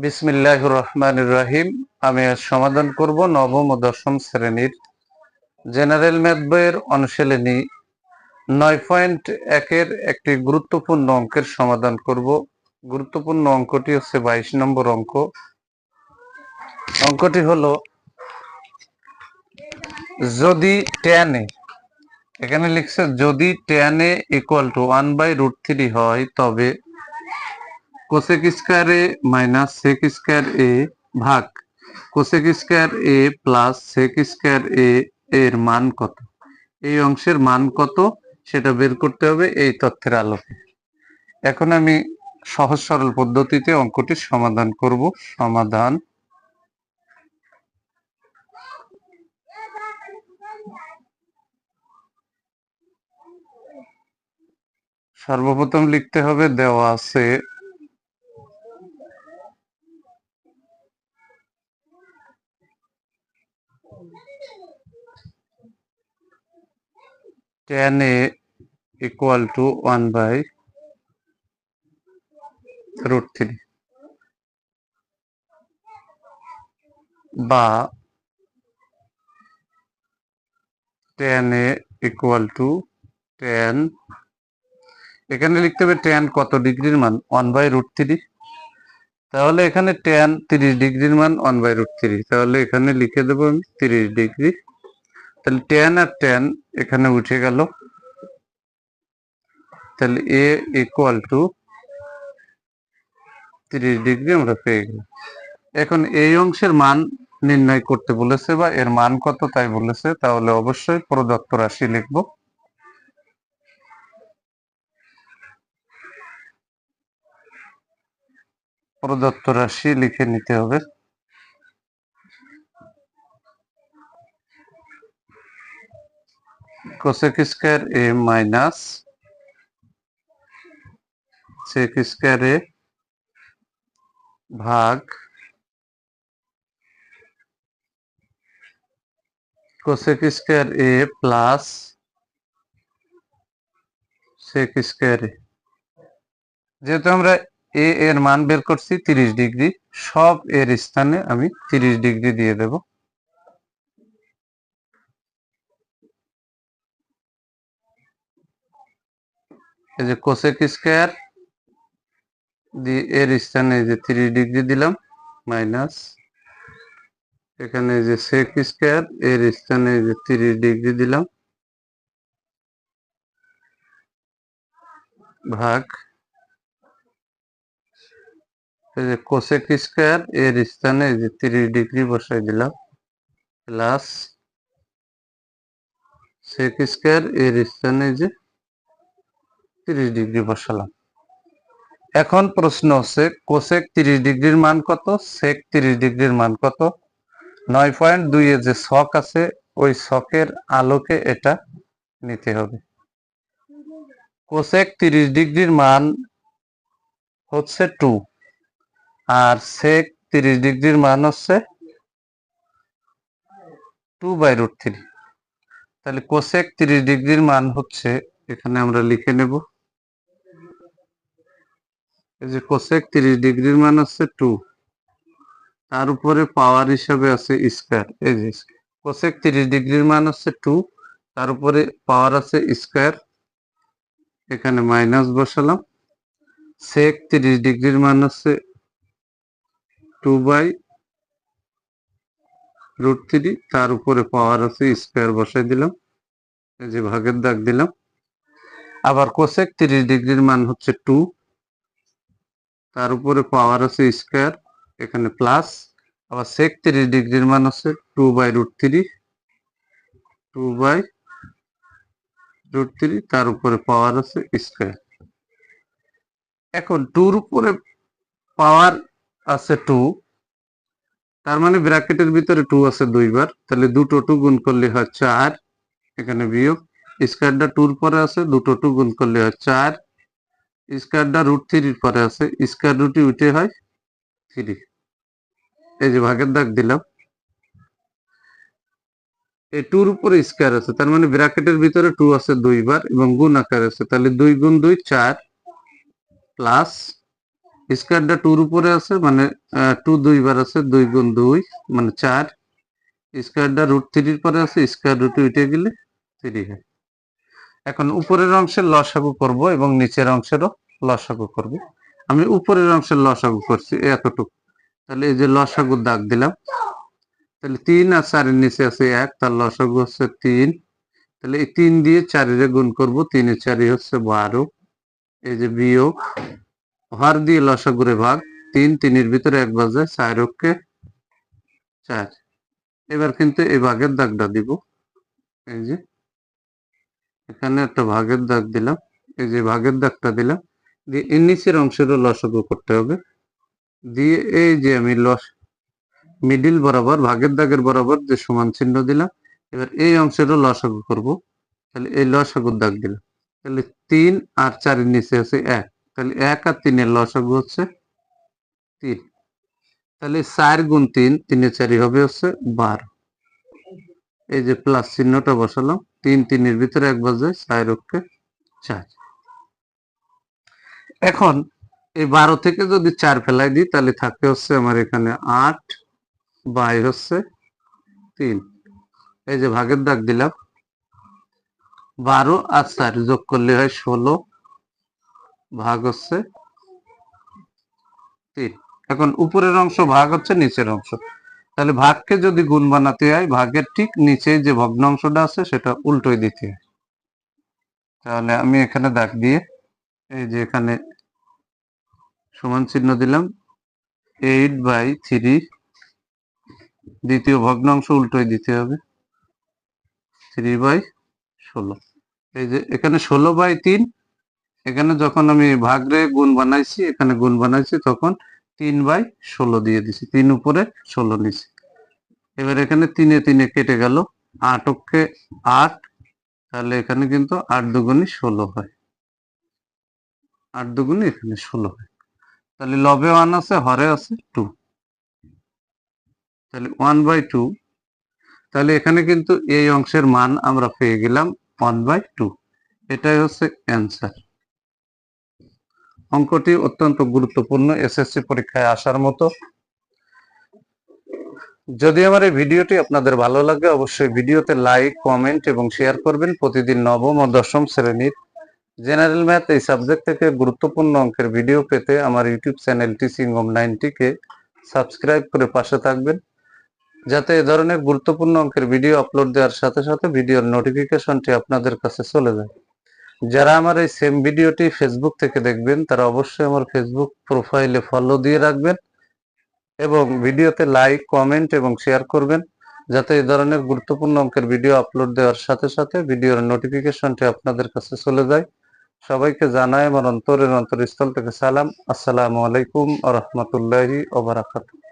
বিসমিল্লাহির রহমানির রহিম। আমি আজ সমাধান করব নবম ও দশম শ্রেণীর জেনারেল ম্যাথ বইয়ের অনুশীলনী 9.1-এর একটি গুরুত্বপূর্ণ অঙ্কের সমাধান করব। গুরুত্বপূর্ণ অঙ্কটি হচ্ছে 22 নম্বর অঙ্ক। অঙ্কটি হলো, যদি tan a, এখানে লিখছে যদি tan a ইকুয়াল টু 1/√3 হয়, তবে কোসেক স্কয়ার এ মাইনাস সেক স্কয়ার এ ভাগ কোসেক স্কয়ার এ প্লাস সেক স্কয়ার এ এর মান কত? এই অংশের মান কত সেটা বের করতে হবে এই তথ্যের আলোকে। এখন আমি সহজ সরল পদ্ধতিতে অঙ্কটির সমাধান করব। সমাধান। সর্বপ্রথম লিখতে হবে, দেওয়া আছে tan a ইকুয়াল টু 1/√3 বা tan a equal to tan, এখানে লিখতে হবে tan কত ডিগ্রির মান 1/√3। তাহলে এখানে tan 30 ডিগ্রির মান 1/√3, তাহলে এখানে লিখে দেবো আমি 30 ডিগ্রি। তাহলে tan আর tan এখানে উঠে গেল, তাহলে a ইকুয়াল টু 30 ডিগ্রি আমরা পেয়ে গেলাম। এখন এই অংশের মান নির্ণয় করতে বলেছে বা এর মান কত তাই বলেছে, তাহলে অবশ্যই প্রদত্ত রাশি লিখব। প্রদত্ত রাশি লিখে নিতে হবে। কোসেক স্কয়ার এ মাইনাস সেক স্কয়ার এ ভাগ কোসেক স্কয়ার এ প্লাস সেক স্কয়ার এ। যেহেতু আমরা এ এর মান বের করছি 30 ডিগ্রি, সব এর স্থানে আমি 30 ডিগ্রি দিয়ে দেব। এই যে কোসেক স্কয়ার দিয়ে এর স্থানে যে 30 ডিগ্রি দিলাম, মাইনাস এখানে যে সেক স্কয়ার এর স্থানে যে 30 ডিগ্রি দিলাম, ভাগ এই যে কোসেক স্কয়ার এর স্থানে যে 30 ডিগ্রি বসাই দিলাম, প্লাস সেক স্কয়ার এর স্থানে যে 30 ডিগ্রি বসালাম। এখন প্রশ্ন হচ্ছে কোসেক 30 ডিগ্রির মান কত, সেক 30 ডিগ্রির মান কত। 9.2 এ যে ছক আছে ওই ছকের আলোকে এটা নিতে হবে। কোসেক 30 ডিগ্রির মান হচ্ছে 2 আর সেক 30 ডিগ্রির মান হচ্ছে 2/√3। তাহলে কোসেক 30 ডিগ্রির মান হচ্ছে, এখানে আমরা লিখে নেব, এই যে কোসেক 30 ডিগ্রির মান হচ্ছে 2, তার উপরে পাওয়ার হিসাবে আছে স্কয়ার। এই যে কোসেক 30 ডিগ্রির মান হচ্ছে 2, তার উপরে পাওয়ার আছে স্কয়ার, এখানে মাইনাস বসালাম। সেক 30 ডিগ্রির মান হচ্ছে 2/√3, তার উপরে পাওয়ার আছে স্কয়ার বসাই দিলাম, এই যে ভাগের দাগ দিলাম। আবার কোসেক 30 ডিগ্রির মান হচ্ছে 2, তার উপরে পাওয়ার আছে স্কয়ার, এখানে প্লাস। আবার সেক 30 ডিগ্রির মান হচ্ছে 2/√3, তার উপরে পাওয়ার আছে স্কয়ার। এখন 2 এর উপরে পাওয়ার আছে 2, তার মানে ব্র্যাকেটের ভিতরে 2 আছে 2 বার, তাহলে দুটো 2 গুণ করলে হয় 4, এখানে বিয়োগ। স্কয়ারটা 2 এর পরে আছে, দুটো 2 গুণ করলে হয় 4, স্কয়ারটা √3 এর পরে আছে, স্কয়ার রুটই উঠে হয় 3। এই যে ভাগের দাগ দিলাম। এই 2 এর উপরে স্কয়ার আছে, তার মানে ব্র্যাকেটের ভিতরে 2 আছে 2 বার এবং গুণ আকার আছে, তাহলে 2 গুণ 2 4, প্লাস স্কয়ারটা 2 এর উপরে আছে মানে 2 দুইবার আছে, 2 গুণ 2 মানে 4। স্কয়ারটা √3 এর পরে আছে, স্কয়ার রুট উঠে গেলে 3 হয়। এখন উপরের অংশের লসাগু করব এবং নিচের অংশেরও লসাগু করব। আমি উপরের অংশের লসাগু করছি এতটুকু, তাহলে এই যে লসাগুর দাগ দিলাম, তাহলে 3 আর 4 এর নিচে আছে 1, তার লসাগু হচ্ছে 3। তাহলে এই 3 দিয়ে 4 এর গুণ করব, 3 এর 4 হচ্ছে 12। এই যে বিয়োগ হর দিয়ে লসাগুরে ভাগ, 3 3 এর ভিতরে 1 বাজে, 4 অক্ষে 4। এবার কিন্তু এই ভাগের দাগটা দিব, এই যে এখানে একটা ভাগের দাগ দিলাম, এই যে ভাগের দাগটা দিলাম, দিয়ে এর নিচের অংশেরও লসাগু করতে হবে। দিয়ে এই যে আমি মিডিল বরাবর ভাগের দাগের বরাবর যে সমান চিহ্ন দিলাম, এবার এই অংশেরও লসাগু করব। তাহলে এই লসাগুর দাগ দিলাম, তাহলে 3 আর 4 এর নিচে আছে 1, তাহলে 1 আর 3 এর লসাগু হচ্ছে 3। তাহলে 4 গুণ 3, 3 এর 4 হবে হচ্ছে 12। এই যে প্লাস চিহ্নটা বসালাম, 3 3 এর ভিতরে 1 বাজে, 4 অক্ষে 4। এখন এই 12 থেকে যদি 4 ফেলাই দিই তাহলে থাকে হচ্ছে আমার এখানে 8 বাই হচ্ছে 3। এই যে ভাগের দাগ দিলাম, 12 আর 4 যোগ করলে হয় 16 ভাগ হচ্ছে 3। এখন উপরের অংশ ভাগ হচ্ছে নিচের অংশ, তাহলে ভাগকে যদি গুণ বানাতে হয় ভাগের ঠিক নিচে যে ভগ্নাংশটা আছে সেটা উল্টোই দিতে হয়। তাহলে আমি এখানে দাগ দিয়ে এই যে এখানে সমান চিহ্ন দিলাম, 8/3 দ্বিতীয় ভগ্নাংশ উল্টোই দিতে হবে, 3/16। এই যে এখানে 16/3, এখানে যখন আমি ভাগরে গুণ বানাইছি, এখানে গুণ বানাইছি তখন 3/16 দিয়ে দিছি, 3 উপরে 16 নিচে। এবার এখানে 3 এ 3 কেটে গেল, 8 অক্ষে 8, তাহলে এখানে কিন্তু 8 দুগুণী 16 হয়, 8 দুগুণী এখানে 16 হয়। তাহলে লবে 1 আছে, হরে আছে 2, তাহলে 1/2। তাহলে এখানে কিন্তু এই অংশের মান আমরা পেয়ে গেলাম 1/2। এটাই হচ্ছে অ্যান্সার। অঙ্কটি অত্যন্ত গুরুত্বপূর্ণ, এসএসসি পরীক্ষায় আসার মতো। যদি আমার এই ভিডিওটি আপনাদের ভালো লাগে অবশ্যই ভিডিওতে লাইক, কমেন্ট এবং শেয়ার করবেন। প্রতিদিন নবম ও দশম শ্রেণীর জেনারেল ম্যাথ এই সাবজেক্ট থেকে গুরুত্বপূর্ণ অঙ্কের ভিডিও পেতে আমার ইউটিউব চ্যানেল টিচিং হোম 90কে সাবস্ক্রাইব করে পাশে থাকবেন, যাতে এ ধরনের গুরুত্বপূর্ণ অঙ্কের ভিডিও আপলোড দেওয়ার সাথে সাথে ভিডিওর নোটিফিকেশনটি আপনাদের কাছে চলে যায়। যারা আমার এই সেম ভিডিওটি ফেসবুক থেকে দেখবেন তারা অবশ্যই আমার ফেসবুক প্রোফাইলে ফলো দিয়ে রাখবেন এবং ভিডিওতে লাইক, কমেন্ট এবং শেয়ার করবেন, যাতে এই ধরনের গুরুত্বপূর্ণ অঙ্কের ভিডিও আপলোড দেওয়ার সাথে সাথে ভিডিওর নোটিফিকেশনটি আপনাদের কাছে চলে যায়। সবাইকে জানাই আমার অন্তরের অন্তরস্থল থেকে সালাম। আসসালামু আলাইকুম ওয়া রাহমাতুল্লাহি ওয়া বারাকাতুহু।